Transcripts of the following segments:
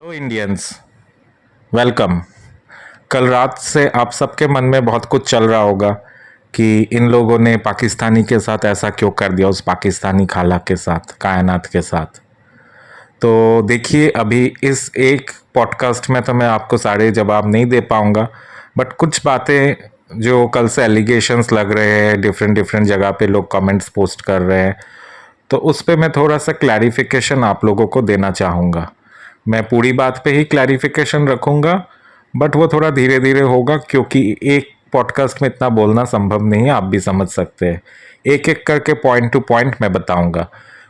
Hello Indians, welcome. कल रात से आप सबके मन में बहुत कुछ चल रहा होगा कि इन लोगों ने पाकिस्तानी के साथ ऐसा क्यों कर दिया, उस पाकिस्तानी खाला के साथ, कायनात के साथ। तो देखिए, अभी इस एक पॉडकास्ट में तो मैं आपको सारे जवाब नहीं दे पाऊंगा, बट कुछ बातें जो कल से एलिगेशंस लग रहे हैं, डिफरेंट डिफरेंट जगह पे लोग कमेंट्स पोस्ट कर रहे हैं, तो उस पे मैं थोड़ा सा क्लैरिफिकेशन आप लोगों को देना चाहूँगा। मैं पूरी बात पे ही क्लैरिफिकेशन रखूँगा, बट वो थोड़ा धीरे धीरे होगा क्योंकि एक पॉडकास्ट में इतना बोलना संभव नहीं है, आप भी समझ सकते हैं। एक एक करके पॉइंट टू पॉइंट मैं बताऊँगा।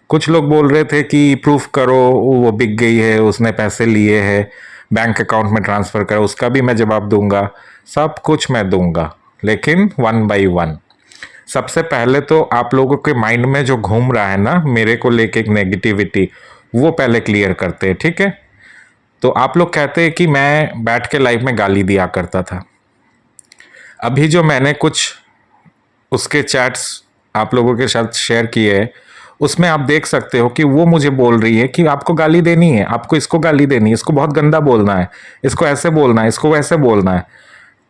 कुछ लोग बोल रहे थे कि प्रूफ करो वो बिक गई है, उसने पैसे लिए हैं, बैंक अकाउंट में ट्रांसफ़र करो, उसका भी मैं जवाब दूंगा। सब कुछ मैं दूंगा, लेकिन वन बाई वन। सबसे पहले तो आप लोगों के माइंड में जो घूम रहा है ना मेरे को लेके एक नेगेटिविटी, वो पहले क्लियर करते हैं, ठीक है। तो आप लोग कहते हैं कि मैं बैठ के लाइव में गाली दिया करता था। अभी जो मैंने कुछ उसके चैट्स आप लोगों के साथ शेयर किए हैं, उसमें आप देख सकते हो कि वो मुझे बोल रही है कि आपको गाली देनी है, आपको इसको गाली देनी है, इसको बहुत गंदा बोलना है, इसको ऐसे बोलना है, इसको वैसे बोलना है।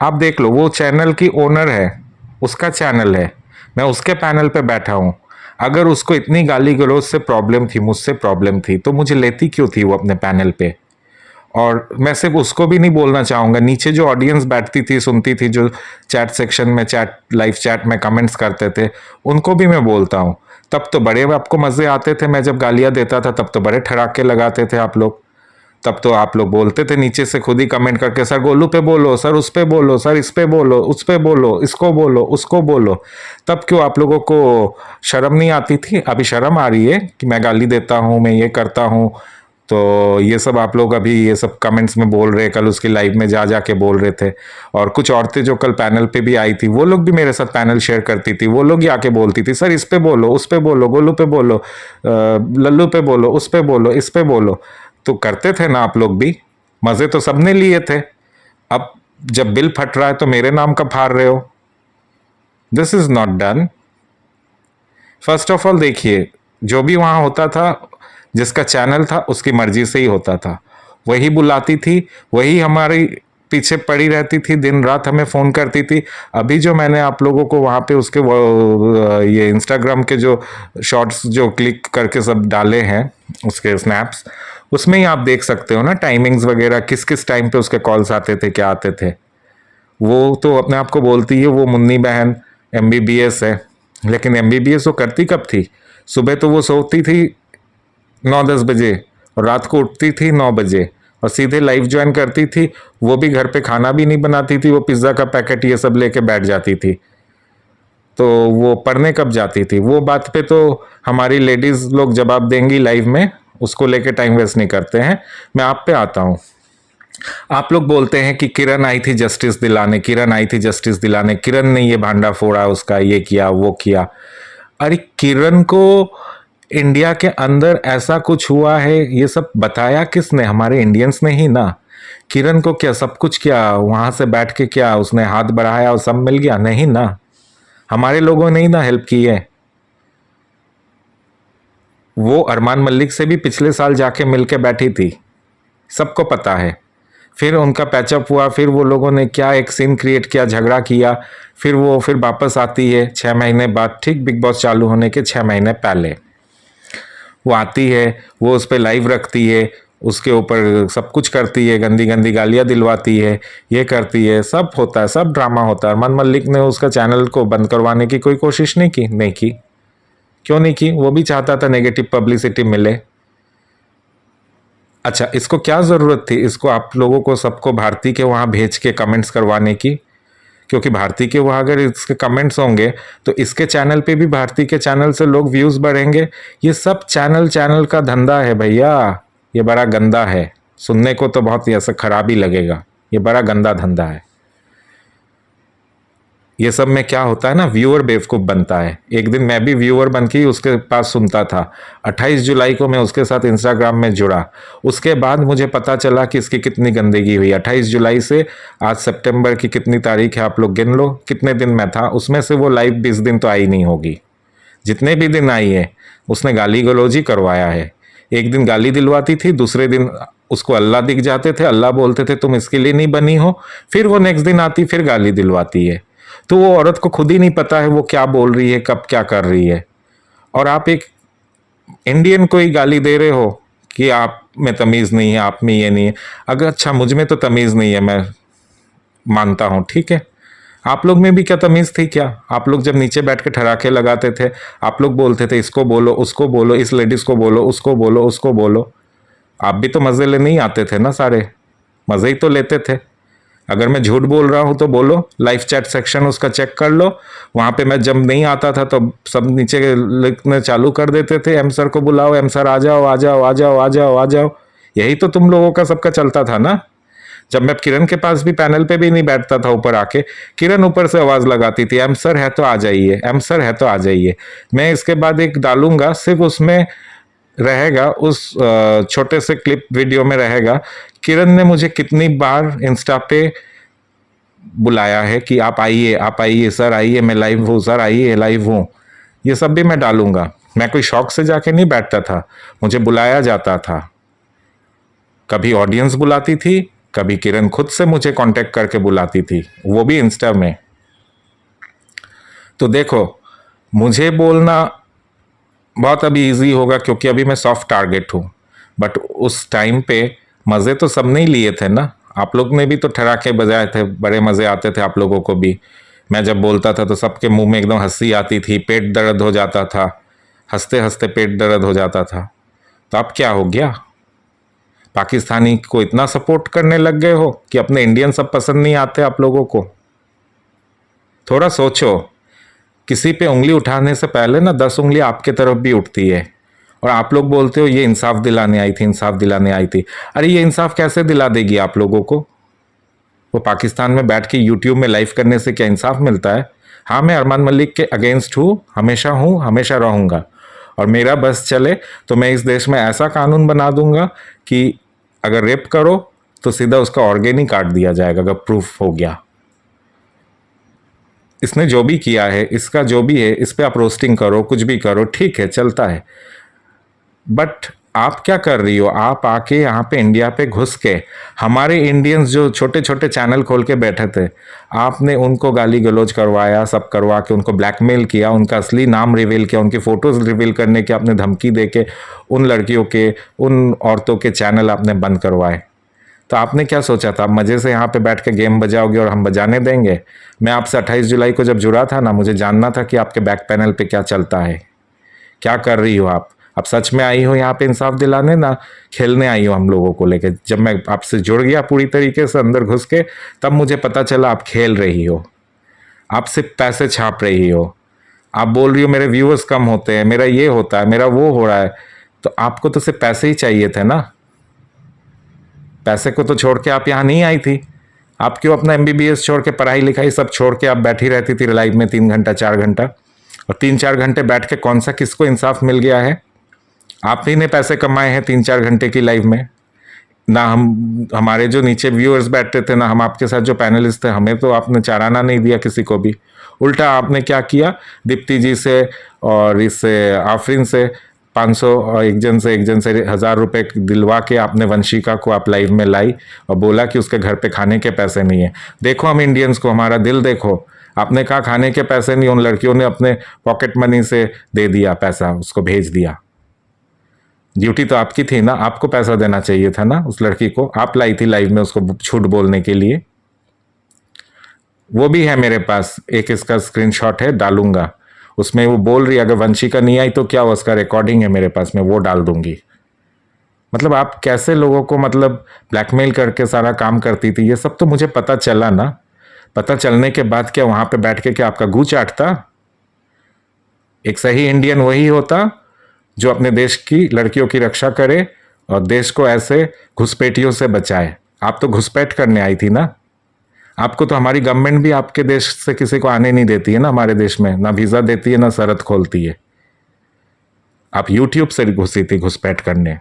आप देख लो, वो चैनल की ओनर है, उसका चैनल है, मैं उसके पैनल पे बैठा हूँ। अगर उसको इतनी गाली गलौज से प्रॉब्लम थी, मुझसे प्रॉब्लम थी, तो मुझे लेती क्यों थी वो अपने पैनल पे। और मैं सिर्फ उसको भी नहीं बोलना चाहूँगा, नीचे जो ऑडियंस बैठती थी, सुनती थी, जो चैट सेक्शन में, चैट लाइव चैट में कमेंट्स करते थे, उनको भी मैं बोलता हूँ। तब तो बड़े आपको मज़े आते थे, मैं जब गालियाँ देता था तब तो बड़े ठड़ाके लगाते थे आप लोग। तब तो आप लोग बोलते थे नीचे से खुद ही कमेंट करके, सर गोलू पे बोलो, सर उस पे बोलो, सर इस पे बोलो, उस पे बोलो, इसको बोलो, उसको बोलो। तब क्यों आप लोगों को शर्म नहीं आती थी? अभी शर्म आ रही है कि मैं गाली देता हूँ, मैं ये करता हूँ। तो ये सब आप लोग अभी ये सब कमेंट्स में बोल रहे हैं, कल उसकी लाइव में जा जाके बोल रहे थे। और कुछ औरतें जो कल पैनल पे भी आई थी, वो लोग भी मेरे साथ पैनल शेयर करती थी, वो लोग ही आके बोलती थी, सर इस पे बोलो, उस पे बोलो, गोलू पे बोलो, लल्लू पे बोलो, उस पे बोलो, इस पे बोलो। तो करते थे ना आप लोग भी, मजे तो सबने लिए थे। अब जब बिल फट रहा है तो मेरे नाम का फाड़ रहे हो। This is not done. First of all देखिए, जो भी वहां होता था, जिसका चैनल था उसकी मर्जी से ही होता था। वही बुलाती थी, वही हमारी पीछे पड़ी रहती थी, दिन रात हमें फ़ोन करती थी। अभी जो मैंने आप लोगों को वहाँ पे उसके ये इंस्टाग्राम के जो शॉर्ट्स जो क्लिक करके सब डाले हैं, उसके स्नैप्स, उसमें ही आप देख सकते हो ना टाइमिंग्स वगैरह, किस किस टाइम पे उसके कॉल्स आते थे, क्या आते थे। वो तो अपने आप को बोलती है वो मुन्नी बहन एमबीबीएस है, लेकिन एमबीबीएस वो करती कब थी? सुबह तो वो सोती थी 9-10 बजे, और रात को उठती थी 9 बजे, और सीधे लाइव ज्वाइन करती थी। वो भी घर पे खाना भी नहीं बनाती थी, वो पिज्ज़ा का पैकेट ये सब लेके बैठ जाती थी। तो वो पढ़ने कब जाती थी? वो बात पे तो हमारी लेडीज़ लोग जवाब देंगी लाइव में, उसको लेके टाइम वेस्ट नहीं करते हैं। मैं आप पे आता हूँ। आप लोग बोलते हैं कि किरण आई थी जस्टिस दिलाने, किरण आई थी जस्टिस दिलाने, किरण ने ये भांडा फोड़ा, उसका ये किया, वो किया। अरे किरण को इंडिया के अंदर ऐसा कुछ हुआ है, ये सब बताया किसने? हमारे इंडियंस ने ही ना। किरण को क्या सब कुछ, क्या वहां से बैठ के क्या उसने हाथ बढ़ाया और सब मिल गया? नहीं ना, हमारे लोगों ने ही ना हेल्प की है। वो अरमान मलिक से भी पिछले साल जाके मिल के बैठी थी, सबको पता है। फिर उनका पैचअप हुआ, फिर वो लोगों ने क्या एक सीन क्रिएट किया, झगड़ा किया, फिर वो फिर वापस आती है 6 महीने बाद, ठीक बिग बॉस चालू होने के 6 महीने पहले वो आती है, वो उस पर लाइव रखती है, उसके ऊपर सब कुछ करती है, गंदी गंदी गालियाँ दिलवाती है, ये करती है, सब होता है, सब ड्रामा होता है। अरमान मलिक ने उसका चैनल को बंद करवाने की कोई कोशिश नहीं की? नहीं की। क्यों नहीं की? वो भी चाहता था नेगेटिव पब्लिसिटी मिले। अच्छा, इसको क्या ज़रूरत थी, इसको आप लोगों को सबको भारती के वहाँ भेज के कमेंट्स करवाने की? क्योंकि भारती के वहाँ अगर इसके कमेंट्स होंगे तो इसके चैनल पे भी भारती के चैनल से लोग व्यूज़ बढ़ेंगे। ये सब चैनल चैनल का धंधा है भैया, ये बड़ा गंदा है। सुनने को तो बहुत ही ऐसा खराब ही लगेगा, ये बड़ा गंदा धंधा है। ये सब में क्या होता है ना, व्यूअर बेवकूफ़ बनता है। एक दिन मैं भी व्यूअर बन के उसके पास सुनता था। 28 जुलाई को मैं उसके साथ इंस्टाग्राम में जुड़ा, उसके बाद मुझे पता चला कि इसकी कितनी गंदगी हुई। 28 जुलाई से आज सितंबर की कितनी तारीख है, आप लोग गिन लो कितने दिन मैं था उसमें से। वो लाइव 20 दिन तो आई नहीं होगी, जितने भी दिन आई है उसने गाली गलौज ही करवाया है। एक दिन गाली दिलवाती थी, दूसरे दिन उसको अल्लाह दिख जाते थे, अल्लाह बोलते थे तुम इसके लिए नहीं बनी हो, फिर वो नेक्स्ट दिन आती फिर गाली दिलवाती है। तो वो औरत को खुद ही नहीं पता है वो क्या बोल रही है, कब क्या कर रही है। और आप एक इंडियन को ही गाली दे रहे हो कि आप में तमीज़ नहीं है, आप में ये नहीं है। अगर अच्छा मुझ में तो तमीज़ नहीं है, मैं मानता हूँ, ठीक है। आप लोग में भी क्या तमीज़ थी क्या? आप लोग जब नीचे बैठ के ठराके लगाते थे, आप लोग बोलते थे इसको बोलो, उसको बोलो, इस लेडीज़ को बोलो, उसको बोलो, उसको बोलो। आप भी तो मज़े लेने ही आते थे ना सारे, मज़े ही तो लेते थे। अगर मैं झूठ बोल रहा हूँ तो बोलो, लाइव चैट सेक्शन उसका चेक कर लो। वहाँ पे मैं जब नहीं आता था तो सब नीचे लिखने चालू कर देते थे, एम सर को बुलाओ, एम सर आ जाओ, आ जाओ, आ जाओ, आ जाओ, आ जाओ। यही तो तुम लोगों का सबका चलता था ना। जब मैं किरण के पास भी पैनल पे भी नहीं बैठता था ऊपर आके, किरण ऊपर से आवाज़ लगाती थी, एम सर है तो आ जाइए, एम सर है तो आ जाइए। मैं इसके बाद एक डालूंगा, सिर्फ उसमें रहेगा, उस छोटे से क्लिप वीडियो में रहेगा, किरण ने मुझे कितनी बार इंस्टा पे बुलाया है कि आप आइए सर, आइए, मैं लाइव हूँ सर, आइए लाइव हूँ। ये सब भी मैं डालूंगा। मैं कोई शौक से जाके नहीं बैठता था, मुझे बुलाया जाता था। कभी ऑडियंस बुलाती थी, कभी किरण खुद से मुझे कांटेक्ट करके बुलाती थी, वो भी इंस्टा में। तो देखो, मुझे बोलना बहुत अभी इजी होगा क्योंकि अभी मैं सॉफ्ट टारगेट हूँ, बट उस टाइम पे मज़े तो सबने ही लिए थे ना। आप लोग ने भी तो ठराके बजाए थे, बड़े मज़े आते थे आप लोगों को भी। मैं जब बोलता था तो सबके मुंह में एकदम हंसी आती थी, पेट दर्द हो जाता था, हंसते हंसते पेट दर्द हो जाता था। तो अब क्या हो गया? पाकिस्तानी को इतना सपोर्ट करने लग गए हो कि अपने इंडियन सब पसंद नहीं आते आप लोगों को? थोड़ा सोचो, किसी पे उंगली उठाने से पहले ना 10 उंगली आपके तरफ भी उठती है। और आप लोग बोलते हो ये इंसाफ दिलाने आई थी, इंसाफ दिलाने आई थी। अरे ये इंसाफ कैसे दिला देगी आप लोगों को? वो पाकिस्तान में बैठ के यूट्यूब में लाइव करने से क्या इंसाफ मिलता है? हाँ, मैं अरमान मलिक के अगेंस्ट हूँ, हमेशा रहूँगा। और मेरा बस चले तो मैं इस देश में ऐसा कानून बना दूंगा कि अगर रेप करो तो सीधा उसका ऑर्गेन ही काट दिया जाएगा अगर प्रूफ हो गया। इसने जो भी किया है, इसका जो भी है, इस पे आप रोस्टिंग करो, कुछ भी करो, ठीक है, चलता है। बट आप क्या कर रही हो? आप आके यहाँ पे इंडिया पे घुस के हमारे इंडियंस जो छोटे छोटे चैनल खोल के बैठे थे, आपने उनको गाली गलौज करवाया, सब करवा के उनको ब्लैकमेल किया, उनका असली नाम रिवील किया, उनकी फ़ोटोज़ रिवील करने के आपने धमकी दे के उन लड़कियों के, उन औरतों के चैनल आपने बंद करवाए। तो आपने क्या सोचा था? आप मज़े से यहाँ पे बैठ के गेम बजाओगे और हम बजाने देंगे? मैं आपसे 28 जुलाई को जब जुड़ा था ना, मुझे जानना था कि आपके बैक पैनल पे क्या चलता है, क्या कर रही हो आप। सच में आई हो यहाँ पे इंसाफ दिलाने, ना खेलने आई हो हम लोगों को लेके? जब मैं आपसे जुड़ गया पूरी तरीके से अंदर घुस के, तब मुझे पता चला आप खेल रही हो, आप सिर्फ पैसे छाप रही हो। आप बोल रही हो मेरे व्यूअर्स कम होते हैं, मेरा ये होता है, मेरा वो हो रहा है। तो आपको तो सिर्फ पैसे ही चाहिए थे ना। पैसे को तो छोड़ के आप यहाँ नहीं आई थी। आप क्यों अपना MBBS छोड़ के, पढ़ाई लिखाई सब छोड़ के आप बैठी रहती थी लाइव में 3 घंटा 4 घंटा? और 3-4 घंटे बैठ के कौन सा किसको इंसाफ मिल गया है? आप ही ने पैसे कमाए हैं 3-4 घंटे की लाइव में ना। हम, हमारे जो नीचे व्यूअर्स बैठते थे ना, हम आपके साथ जो पैनलिस्ट थे, हमें तो आपने चाराना नहीं दिया किसी को भी। उल्टा आपने क्या किया, दीप्ति जी से और इससे आफरीन से 500 और एक जन से 1000 रुपए दिलवा के आपने वंशिका को आप लाइव में लाई और बोला कि उसके घर पे खाने के पैसे नहीं है। देखो हम इंडियंस को, हमारा दिल देखो। आपने कहा खाने के पैसे नहीं, उन लड़कियों ने अपने पॉकेट मनी से दे दिया पैसा, उसको भेज दिया। ड्यूटी तो आपकी थी ना, आपको पैसा देना चाहिए था ना उस लड़की को। आप लाई थी लाइव में उसको झूठ बोलने के लिए। वो भी है मेरे पास, एक इसका स्क्रीनशॉट है, डालूंगा। उसमें वो बोल रही है अगर वंशिका नहीं आई तो क्या, उसका रिकॉर्डिंग है मेरे पास में, वो डाल दूंगी। मतलब आप कैसे लोगों को मतलब ब्लैकमेल करके सारा काम करती थी, ये सब तो मुझे पता चला ना। पता चलने के बाद क्या वहां पे बैठ के क्या आपका गू चाटता? एक सही इंडियन वही होता जो अपने देश की लड़कियों की रक्षा करे और देश को ऐसे घुसपैठियों से बचाए। आप तो घुसपैठ करने आई थी ना। आपको तो हमारी गवर्नमेंट भी आपके देश से किसी को आने नहीं देती है ना, हमारे देश में ना वीज़ा देती है ना सरहद खोलती है। आप यूट्यूब से घुसी थी घुसपैठ करने।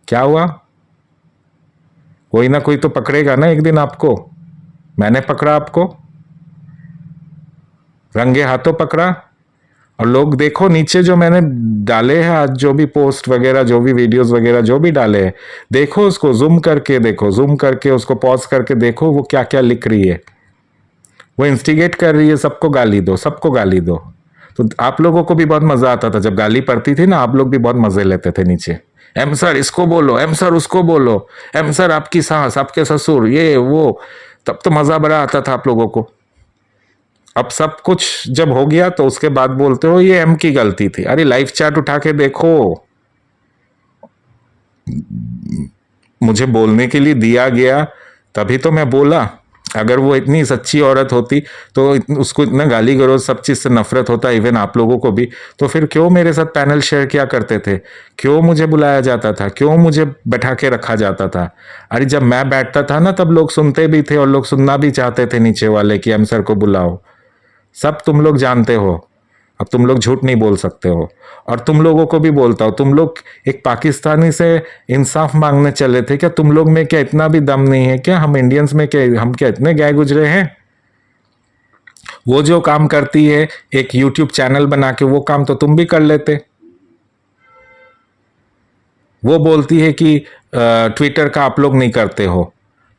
क्या हुआ? कोई ना कोई तो पकड़ेगा ना एक दिन आपको। मैंने पकड़ा आपको, रंगे हाथों पकड़ा। और लोग देखो नीचे जो मैंने डाले हैं आज, जो भी पोस्ट वगैरह, जो भी वीडियोस वगैरह जो भी डाले हैं, देखो उसको जूम करके, देखो जूम करके उसको पॉज करके देखो वो क्या क्या लिख रही है। वो इंस्टिगेट कर रही है, सबको गाली दो, सबको गाली दो। तो आप लोगों को भी बहुत मजा आता था जब गाली पड़ती थी ना, आप लोग भी बहुत मजे लेते थे नीचे। एम सर इसको बोलो, एम सर उसको बोलो, एम सर आपकी सास, आपके ससुर, ये वो। तब तो मजा बड़ा आता था आप लोगों को। अब सब कुछ जब हो गया तो उसके बाद बोलते हो ये एम की गलती थी। अरे लाइव चैट उठा के देखो, मुझे बोलने के लिए दिया गया तभी तो मैं बोला। अगर वो इतनी सच्ची औरत होती तो उसको इतना गाली गलौज सब चीज से नफरत होता, इवन आप लोगों को भी, तो फिर क्यों मेरे साथ पैनल शेयर किया करते थे? क्यों मुझे बुलाया जाता था? क्यों मुझे बैठा के रखा जाता था? अरे जब मैं बैठता था ना तब लोग सुनते भी थे और लोग सुनना भी चाहते थे नीचे वाले कि एम सर को बुलाओ। सब तुम लोग जानते हो, अब तुम लोग झूठ नहीं बोल सकते हो। और तुम लोगों को भी बोलता हूं, तुम लोग एक पाकिस्तानी से इंसाफ मांगने चले थे क्या? तुम लोग में क्या इतना भी दम नहीं है क्या? हम इंडियंस में क्या, हम क्या इतने गए गुजरे हैं? वो जो काम करती है एक यूट्यूब चैनल बना के, वो काम तो तुम भी कर लेते। वो बोलती है कि ट्विटर का आप लोग नहीं करते हो,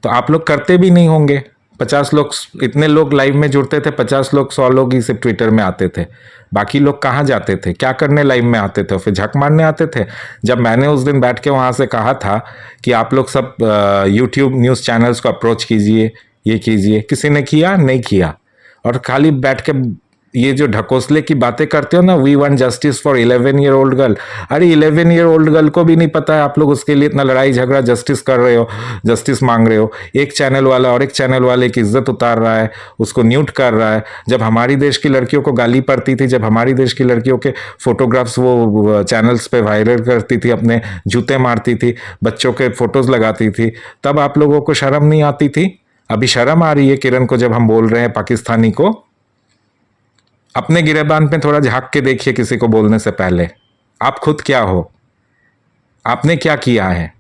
तो आप लोग करते भी नहीं होंगे। 50 लोग, इतने लोग लाइव में जुड़ते थे, 50 लोग 100 लोग ही सिर्फ ट्विटर में आते थे। बाकी लोग कहाँ जाते थे, क्या करने लाइव में आते थे? फिर झक मारने आते थे। जब मैंने उस दिन बैठ के वहाँ से कहा था कि आप लोग सब यूट्यूब न्यूज़ चैनल्स को अप्रोच कीजिए, ये कीजिए, किसी ने किया नहीं किया। और खाली बैठ के ये जो ढकोसले की बातें करते हो ना, we want justice for 11 year old girl. अरे 11 ईयर ओल्ड गर्ल को भी नहीं पता है, आप लोग उसके लिए इतना लड़ाई झगड़ा जस्टिस कर रहे हो, जस्टिस मांग रहे हो। एक चैनल वाला और एक चैनल वाले की इज्जत उतार रहा है, उसको न्यूट कर रहा है। जब हमारी देश की लड़कियों को गाली पड़ती थी, जब हमारी देश की लड़कियों के फोटोग्राफ्स वो चैनल्स पे वायरल करती थी, अपने जूते मारती थी, बच्चों के फोटोज लगाती थी, तब आप लोगों को शर्म नहीं आती थी? अभी शर्म आ रही है किरण को जब हम बोल रहे हैं पाकिस्तानी को? अपने गिरेबान पे थोड़ा झांक के देखिए किसी को बोलने से पहले। आप खुद क्या हो? आपने क्या किया है?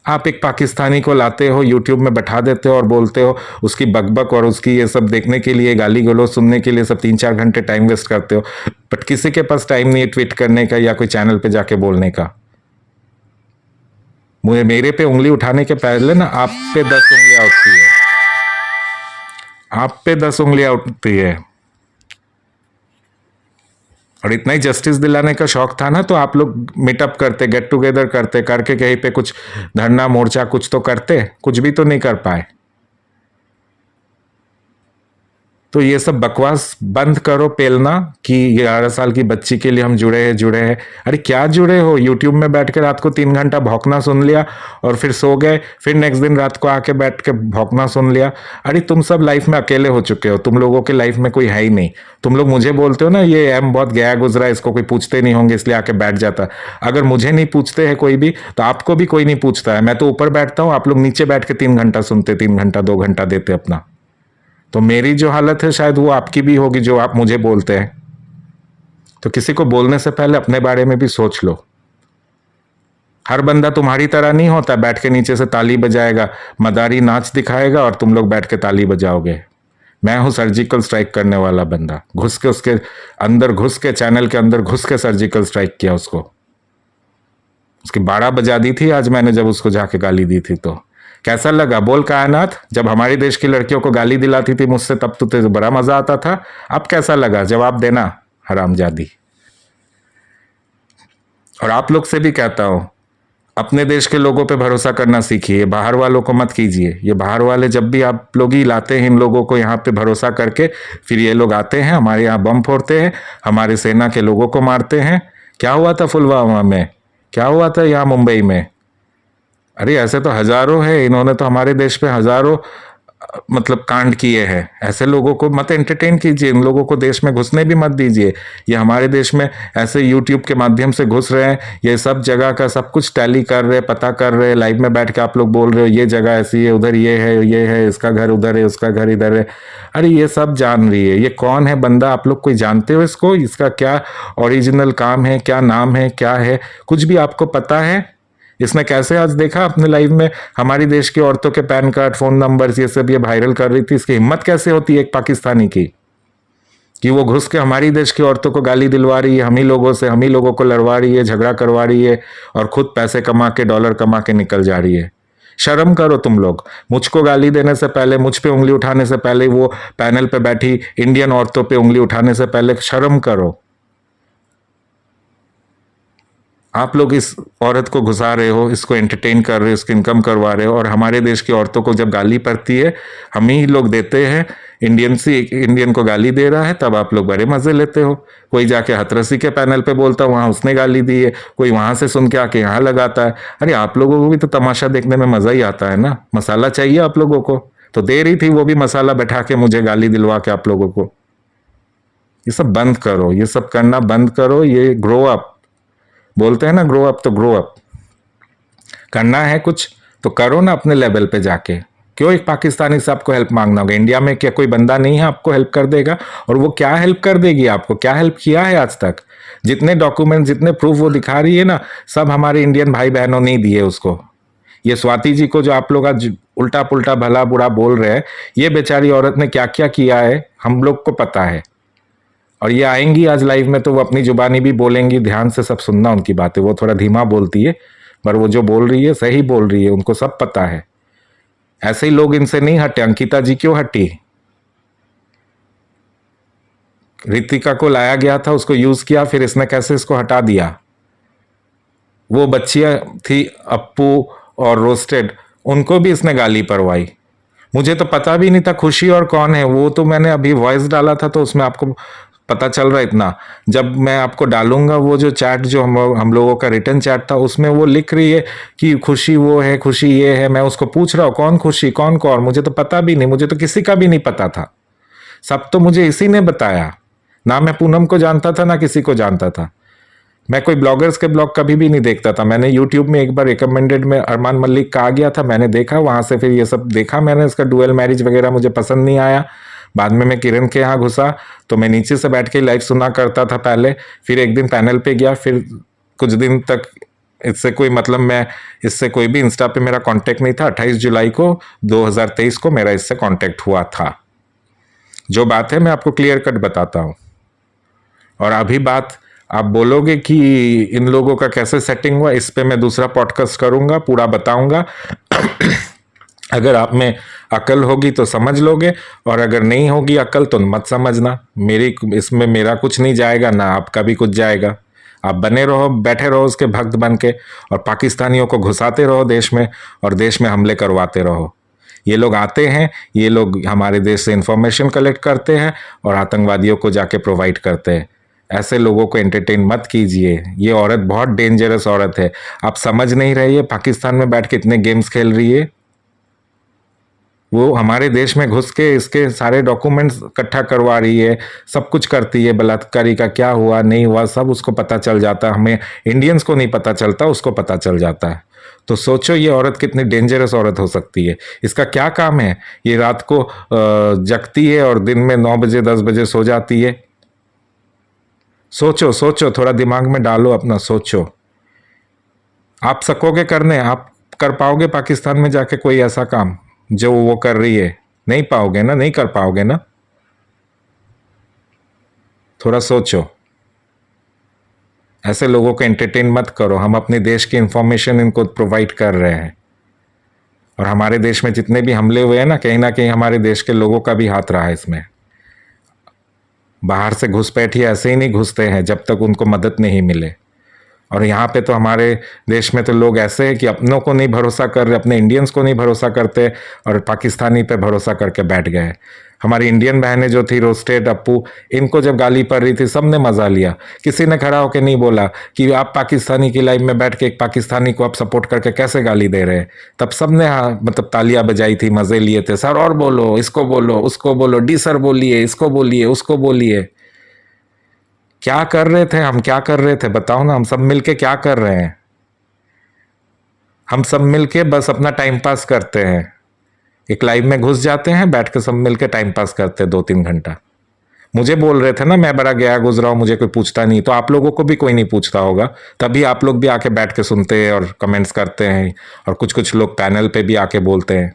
आप एक पाकिस्तानी को लाते हो, यूट्यूब में बैठा देते हो और बोलते हो, उसकी बकबक और उसकी ये सब देखने के लिए, गाली गलौज सुनने के लिए सब 3-4 घंटे टाइम वेस्ट करते हो। बट किसी के पास टाइम नहीं है ट्वीट करने का या कोई चैनल पे जाके बोलने का। मुझे मेरे पे उंगली उठाने के पहले ना आप पे 10 उंगलियां उठती है, आप पे 10 उंगलियां उठती है। और इतना ही जस्टिस दिलाने का शौक था ना तो आप लोग मीटअप करते, गेट टुगेदर करते, करके कहीं पे कुछ धरना मोर्चा कुछ तो करते, कुछ भी तो नहीं कर पाए। तो ये सब बकवास बंद करो पेलना कि 11 साल की बच्ची के लिए हम जुड़े हैं जुड़े हैं। अरे क्या जुड़े हो? यूट्यूब में बैठ के रात को 3 घंटा भौंकना सुन लिया और फिर सो गए, फिर नेक्स्ट दिन रात को आके बैठ के भौंकना सुन लिया। अरे तुम सब लाइफ में अकेले हो चुके हो, तुम लोगों के लाइफ में कोई है ही नहीं। तुम लोग मुझे बोलते हो ना ये एम बहुत गया गुजरा, इसको कोई पूछते नहीं होंगे इसलिए आके बैठ जाता। अगर मुझे नहीं पूछते हैं कोई भी तो आपको भी कोई नहीं पूछता है। मैं तो ऊपर बैठता हूँ, आप लोग नीचे बैठ के 3 घंटा सुनते, 3 घंटा 2 घंटा देते अपना। तो मेरी जो हालत है शायद वो आपकी भी होगी जो आप मुझे बोलते हैं। तो किसी को बोलने से पहले अपने बारे में भी सोच लो। हर बंदा तुम्हारी तरह नहीं होता, बैठ के नीचे से ताली बजाएगा, मदारी नाच दिखाएगा और तुम लोग बैठ के ताली बजाओगे। मैं हूं सर्जिकल स्ट्राइक करने वाला बंदा, घुस के उसके अंदर, घुस के चैनल के अंदर घुस के सर्जिकल स्ट्राइक किया उसको। उसकी 12 बजा दी थी आज मैंने जब उसको जाके गाली दी थी। तो कैसा लगा बोल कायनात? जब हमारी देश की लड़कियों को गाली दिलाती थी मुझसे तब तो तुझे बड़ा मजा आता था। अब कैसा लगा? जवाब देना हरामजादी। और आप लोग से भी कहता हूं, अपने देश के लोगों पे भरोसा करना सीखिए, बाहर वालों को मत कीजिए। ये बाहर वाले जब भी आप लोग ही लाते हैं इन लोगों को यहाँ पे भरोसा करके, फिर ये लोग आते हैं हमारे यहाँ बम फोड़ते हैं, हमारे सेना के लोगों को मारते हैं। क्या हुआ था पुलवामा में? क्या हुआ था यहाँ मुंबई में? अरे ऐसे तो हजारों है, इन्होंने तो हमारे देश पे हजारों मतलब कांड किए हैं। ऐसे लोगों को मत एंटरटेन कीजिए, इन लोगों को देश में घुसने भी मत दीजिए। ये हमारे देश में ऐसे यूट्यूब के माध्यम से घुस रहे हैं, ये सब जगह का सब कुछ टैली कर रहे हैं, पता कर रहे हैं। लाइव में बैठ के आप लोग बोल रहे हो ये जगह ऐसी है, उधर ये है, इसका घर उधर है, उसका घर इधर है। अरे ये सब जान रही है। ये कौन है बंदा? आप लोग कोई जानते हो इसको? इसका क्या ओरिजिनल काम है, क्या नाम है, क्या है? कुछ भी आपको पता है? इसने कैसे आज देखा अपने लाइव में हमारी देश की औरतों के पैन कार्ड, फोन नंबर्स ये सब ये वायरल कर रही थी। इसकी हिम्मत कैसे होती है एक पाकिस्तानी की कि वो घुस के हमारी देश की औरतों को गाली दिलवा रही है, हम ही लोगों से, हम ही लोगों को लड़वा रही है, झगड़ा करवा रही है और खुद पैसे कमा के, डॉलर कमा के निकल जा रही है। शर्म करो तुम लोग। मुझको गाली देने से पहले, मुझ पे उंगली उठाने से पहले, वो पैनल पे बैठी इंडियन औरतों पे उंगली उठाने से पहले शर्म करो। आप लोग इस औरत को घुसा रहे हो, इसको एंटरटेन कर रहे हो, इसकी इनकम करवा रहे हो, और हमारे देश की औरतों को जब गाली पड़ती है, हम ही लोग देते हैं। इंडियन को गाली दे रहा है, तब आप लोग बड़े मजे लेते हो। कोई जाके हथरसी के पैनल पे बोलता है, वहां उसने गाली दी है, कोई वहां से सुन के आके यहाँ लगाता है। अरे आप लोगों को भी तो तमाशा देखने में मजा ही आता है ना। मसाला चाहिए आप लोगों को, तो दे रही थी वो भी मसाला बैठा के मुझे गाली दिलवा के आप लोगों को। ये सब बंद करो, ये सब करना बंद करो। ये ग्रो अप बोलते हैं ना, ग्रो अप, तो ग्रो अप करना है कुछ तो करो ना अपने लेवल पे जाके। क्यों एक पाकिस्तानी से आपको हेल्प मांगना होगा? इंडिया में क्या कोई बंदा नहीं है आपको हेल्प कर देगा? और वो क्या हेल्प कर देगी आपको? क्या हेल्प किया है आज तक? जितने डॉक्यूमेंट, जितने प्रूफ वो दिखा रही है ना, सब हमारे इंडियन भाई बहनों ने दिए उसको। ये स्वाति जी को जो आप लोग आज उल्टा पुल्टा भला बुरा बोल रहे हैं, ये बेचारी औरत ने क्या क्या किया है हम लोग को पता है। और ये आएंगी आज लाइव में तो वो अपनी जुबानी भी बोलेंगी, ध्यान से सब सुनना उनकी बातें। वो थोड़ा धीमा बोलती है, पर वो जो बोल रही है सही बोल रही है, उनको सब पता है। ऐसे ही लोग इनसे नहीं हटे। अंकिता जी क्यों हटी? रितिका को लाया गया था, उसको यूज किया, फिर इसने कैसे इसको हटा दिया। वो बच्चियां थी अप्पू और रोस्टेड, उनको भी इसने गाली परवाई। मुझे तो पता भी नहीं था खुशी और कौन है। वो तो मैंने अभी वॉइस डाला था तो उसमें आपको पता चल रहा है इतना। जब मैं आपको डालूंगा वो जो चैट, जो हम लोगों का रिटर्न चैट था, उसमें वो लिख रही है कि खुशी वो है, खुशी ये है। मैं उसको पूछ रहा हूँ कौन खुशी, कौन कौन? मुझे तो पता भी नहीं, मुझे तो किसी का भी नहीं पता था। सब तो मुझे इसी ने बताया। ना मैं पूनम को जानता था, ना किसी को जानता था। मैं कोई ब्लॉगर्स के ब्लॉग कभी भी नहीं देखता था। मैंने यूट्यूब में एक बार रिकमेंडेड में अरमान मलिक का आ गया था, मैंने देखा, वहां से फिर ये सब देखा मैंने। इसका डुअल मैरिज वगैरह मुझे पसंद नहीं आया। बाद में मैं किरण के यहाँ घुसा तो मैं नीचे से बैठ के लाइव सुना करता था पहले। फिर एक दिन पैनल पे गया, फिर कुछ दिन तक इससे कोई मतलब, मैं इससे कोई भी इंस्टा पे मेरा कांटेक्ट नहीं था। 28 जुलाई को 2023 को मेरा इससे कांटेक्ट हुआ था। जो बात है मैं आपको क्लियर कट बताता हूँ। और अभी बात आप बोलोगे कि इन लोगों का कैसे सेटिंग हुआ, इस पे मैं दूसरा पॉडकास्ट करूंगा, पूरा बताऊंगा। अगर आप में अकल होगी तो समझ लोगे, और अगर नहीं होगी अकल तो मत समझना। मेरी इसमें मेरा कुछ नहीं जाएगा, ना आपका भी कुछ जाएगा। आप बने रहो, बैठे रहो उसके भक्त बन के, और पाकिस्तानियों को घुसाते रहो देश में, और देश में हमले करवाते रहो। ये लोग आते हैं, ये लोग हमारे देश से इंफॉर्मेशन कलेक्ट करते हैं और आतंकवादियों को जाके प्रोवाइड करते हैं। ऐसे लोगों को एंटरटेन मत कीजिए। ये औरत बहुत डेंजरस औरत है। आप समझ नहीं रही है, पाकिस्तान में बैठ के इतने गेम्स खेल रही है। वो हमारे देश में घुस के इसके सारे डॉक्यूमेंट्स इकट्ठा करवा रही है, सब कुछ करती है। बलात्कारी का क्या हुआ नहीं हुआ सब उसको पता चल जाता है। हमें इंडियंस को नहीं पता चलता, उसको पता चल जाता है। तो सोचो ये औरत कितनी डेंजरस औरत हो सकती है। इसका क्या काम है? ये रात को जगती है और दिन में 9 बजे 10 बजे सो जाती है। सोचो सोचो, थोड़ा दिमाग में डालो अपना, सोचो। आप सकोगे करने? आप कर पाओगे पाकिस्तान में जाके कोई ऐसा काम जो वो कर रही है? नहीं पाओगे ना, नहीं कर पाओगे ना। थोड़ा सोचो। ऐसे लोगों को एंटरटेन मत करो। हम अपने देश की इंफॉर्मेशन इनको प्रोवाइड कर रहे हैं, और हमारे देश में जितने भी हमले हुए हैं ना कहीं हमारे देश के लोगों का भी हाथ रहा है इसमें। बाहर से घुसपैठिए ऐसे ही नहीं घुसते हैं जब तक उनको मदद नहीं मिले। और यहाँ पे तो हमारे देश में तो लोग ऐसे हैं कि अपनों को नहीं भरोसा कर रहे, अपने इंडियंस को नहीं भरोसा करते, और पाकिस्तानी पे भरोसा करके बैठ गए। हमारी इंडियन बहनें जो थी, रोस्टेड, अप्पू, इनको जब गाली पड़ रही थी सबने मजा लिया। किसी ने खड़ा होकर नहीं बोला कि आप पाकिस्तानी की लाइव में बैठ के एक पाकिस्तानी को आप सपोर्ट करके कैसे गाली दे रहे हैं। तब सबने मतलब तालियां बजाई थी, मजे लिए थे। सर और बोलो, इसको बोलो, उसको बोलो, डी सर बोलिए, इसको बोलिए, उसको बोलिए। क्या कर रहे थे हम, क्या कर रहे थे बताओ ना। हम सब मिलके क्या कर रहे हैं? हम सब मिलके बस अपना टाइम पास करते हैं। एक लाइव में घुस जाते हैं, बैठ के सब मिलके टाइम पास करते हैं 2-3 घंटा। मुझे बोल रहे थे ना मैं बड़ा गया गुजरा हूं, मुझे कोई पूछता नहीं, तो आप लोगों को भी कोई नहीं पूछता होगा। तभी आप लोग भी आके बैठ के सुनते हैं और कमेंट्स करते हैं, और कुछ कुछ लोग पैनल पे भी आके बोलते हैं।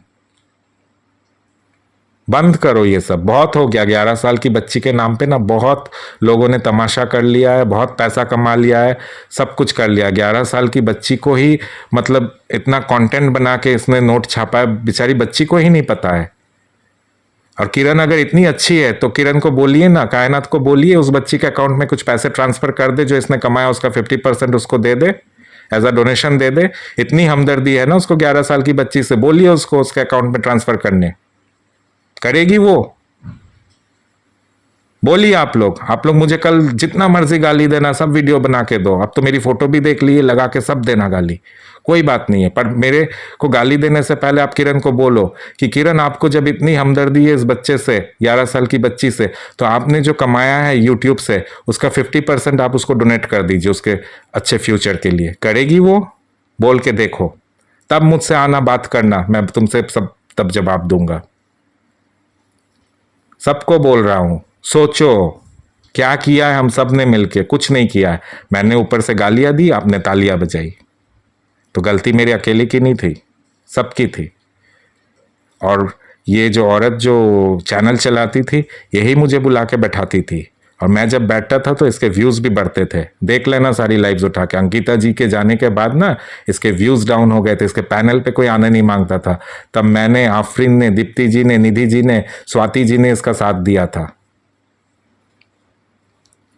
बंद करो ये सब, बहुत हो गया। 11 साल की बच्ची के नाम पे ना बहुत लोगों ने तमाशा कर लिया है, बहुत पैसा कमा लिया है, सब कुछ कर लिया। 11 साल की बच्ची को ही मतलब इतना कंटेंट बना के इसने नोट छापा है, बेचारी बच्ची को ही नहीं पता है। और किरण अगर इतनी अच्छी है तो किरण को बोलिए ना, कायनात को बोलिए उस बच्ची के अकाउंट में कुछ पैसे ट्रांसफर कर दे, जो इसने कमाया उसका 50% उसको दे दे, एज अ डोनेशन दे दे। इतनी हमदर्दी है ना उसको 11 साल की बच्ची से, बोलिए उसको उसके अकाउंट में ट्रांसफर करने। करेगी वो? बोलिए आप लोग मुझे कल जितना मर्जी गाली देना, सब वीडियो बना के दो। अब तो मेरी फोटो भी देख लिए, लगा के सब देना गाली, कोई बात नहीं है। पर मेरे को गाली देने से पहले आप किरण को बोलो कि किरण, आपको जब इतनी हमदर्दी है इस बच्चे से, 11 साल की बच्ची से, तो आपने जो कमाया है यूट्यूब से उसका 50% आप उसको डोनेट कर दीजिए उसके अच्छे फ्यूचर के लिए। करेगी वो? बोल के देखो, तब मुझसे आना बात करना, मैं तुमसे सब तब जवाब दूंगा। सबको बोल रहा हूं, सोचो क्या किया है हम सब ने मिलके। कुछ नहीं किया है। मैंने ऊपर से गालियां दी, आपने तालियां बजाई, तो गलती मेरी अकेले की नहीं थी, सबकी थी। और ये जो औरत जो चैनल चलाती थी यही मुझे बुला के बैठाती थी, और मैं जब बैठता था तो इसके व्यूज़ भी बढ़ते थे। देख लेना सारी लाइव्स उठा के। अंकिता जी के जाने के बाद ना इसके व्यूज़ डाउन हो गए थे, इसके पैनल पे कोई आने नहीं मांगता था। तब मैंने, आफरीन ने, दीप्ति जी ने, निधि जी ने, स्वाति जी ने इसका साथ दिया था।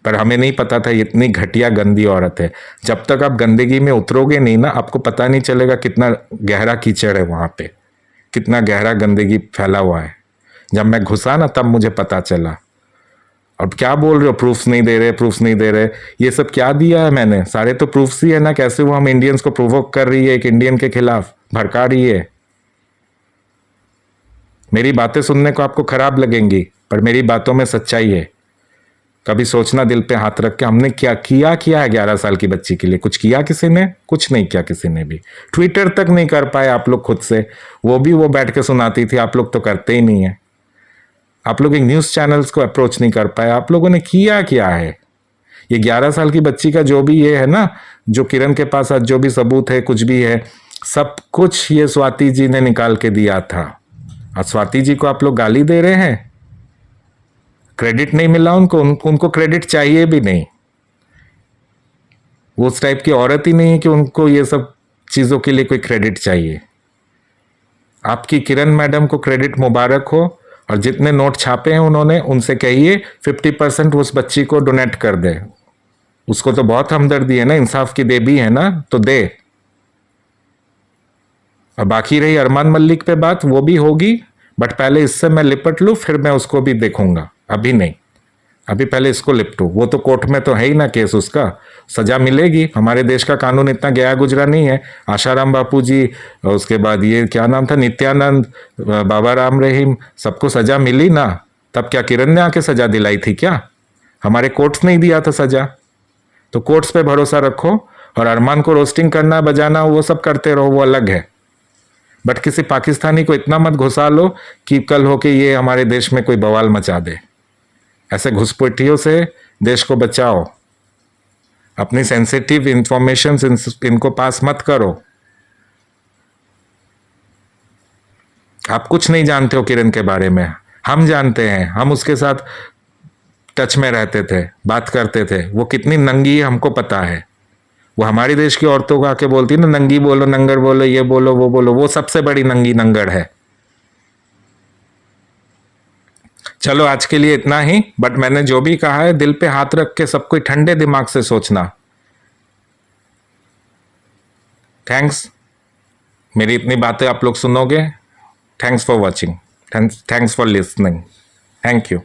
पर हमें नहीं पता था ये इतनी घटिया गंदी औरत है। जब तक आप गंदगी में उतरोगे नहीं ना, आपको पता नहीं चलेगा कितना गहरा कीचड़ है वहां पे, कितना गहरा गंदगी फैला हुआ है। जब मैं घुसा ना तब मुझे पता चला। अब क्या बोल रहे हो, प्रूफ्स नहीं दे रहे, प्रूफ्स नहीं दे रहे? ये सब क्या दिया है मैंने? सारे तो प्रूफ्स ही है ना, कैसे वो हम इंडियंस को प्रोवोक कर रही है, एक इंडियन के खिलाफ भड़का रही है। मेरी बातें सुनने को आपको खराब लगेंगी, पर मेरी बातों में सच्चाई है। कभी सोचना दिल पे हाथ रख के, हमने क्या किया है 11 साल की बच्ची के लिए? कुछ किया किसी ने? कुछ नहीं किया किसी ने भी। ट्विटर तक नहीं कर पाए आप लोग खुद से, वो भी वो बैठ के सुनाती थी। आप लोग तो करते ही नहीं है। आप लोग एक न्यूज चैनल्स को अप्रोच नहीं कर पाए। आप लोगों ने किया है? ये 11 साल की बच्ची का जो भी ये है ना, जो किरण के पास आज जो भी सबूत है, कुछ भी है, सब कुछ ये स्वाति जी ने निकाल के दिया था। आज स्वाति जी को आप लोग गाली दे रहे हैं, क्रेडिट नहीं मिला उनको क्रेडिट चाहिए भी नहीं। वो उस टाइप की औरत ही नहीं है कि उनको ये सब चीजों के लिए कोई क्रेडिट चाहिए। आपकी किरण मैडम को क्रेडिट मुबारक हो, और जितने नोट छापे हैं उन्होंने, उनसे कहिए 50% उस बच्ची को डोनेट कर दे। उसको तो बहुत हमदर्दी है ना, इंसाफ की देवी है ना, तो दे। और बाकी रही अरमान मलिक पे बात, वो भी होगी, बट पहले इससे मैं लिपट लूं, फिर मैं उसको भी देखूंगा। अभी नहीं, अभी पहले इसको लिपटू। वो तो कोर्ट में तो है ही ना केस, उसका सजा मिलेगी। हमारे देश का कानून इतना गया गुजरा नहीं है। आशाराम बापू जी, उसके बाद ये क्या नाम था, नित्यानंद, बाबा राम रहीम, सबको सजा मिली ना। तब क्या किरण ने आके सजा दिलाई थी क्या? हमारे कोर्ट्स नहीं दिया था सजा। तो कोर्ट्स पे भरोसा रखो, और अरमान को रोस्टिंग करना, बजाना, वो सब करते रहो, वो अलग है। बट किसी पाकिस्तानी को इतना मत घुसा लो कि कल हो के ये हमारे देश में कोई बवाल मचा दे। ऐसे घुसपैठियों से देश को बचाओ। अपनी सेंसिटिव इंफॉर्मेशन इनको पास मत करो। आप कुछ नहीं जानते हो किरण के बारे में, हम जानते हैं। हम उसके साथ टच में रहते थे, बात करते थे। वो कितनी नंगी है हमको पता है। वो हमारे देश की औरतों को आके बोलती है ना, नंगी बोलो, नंगर बोलो, ये बोलो, वो बोलो। वो सबसे बड़ी नंगी नंगड़ है। चलो आज के लिए इतना ही। बट मैंने जो भी कहा है दिल पे हाथ रख के सब कोई ठंडे दिमाग से सोचना। थैंक्स, मेरी इतनी बातें आप लोग सुनोगे। Thanks for watching, thanks for listening. Thank you.